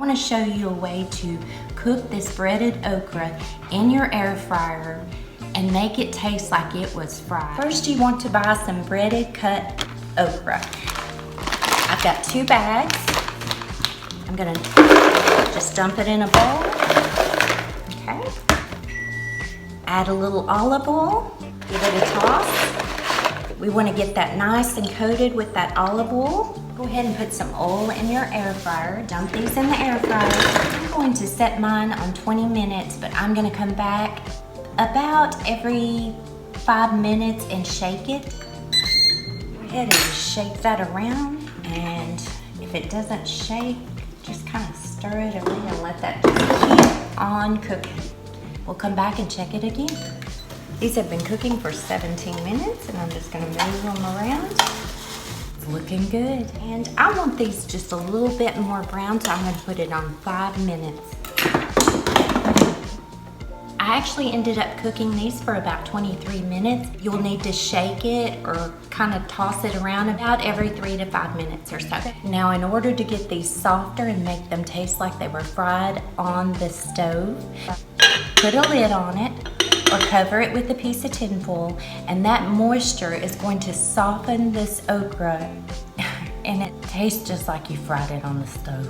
want to show you a way to cook this breaded okra in your air fryer and make it taste like it was fried. First, you want to buy some breaded cut okra. I've got 2 bags. I'm gonna just dump it in a bowl. Okay. Add a little olive oil, give it a toss. We want to get that nice and coated with that olive oil. Go ahead and put some oil in your air fryer. Dump these in the air fryer. I'm going to set mine on 20 minutes, but I'm gonna come back about every 5 minutes and shake it. Go ahead and just shake that around, and if it doesn't shake, just kind of stir it around and let that just keep on cooking. We'll come back and check it again. These have been cooking for 17 minutes, and I'm just gonna move them around. It's looking good. And I want these just a little bit more brown, so I'm gonna put it on 5 minutes. I actually ended up cooking these for about 23 minutes. You'll need to shake it or kind of toss it around about every 3 to 5 minutes or so. Now, in order to get these softer and make them taste like they were fried on the stove, put a lid on it or cover it with a piece of tin foil, and that moisture is going to soften this okra and it tastes just like you fried it on the stove.